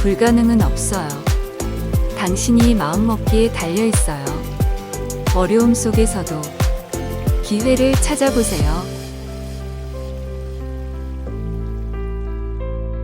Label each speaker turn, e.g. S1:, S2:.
S1: 불가능은 없어요. 당신이 마음먹기에 달려 있어요. 어려움 속에서도 기회를 찾아보세요.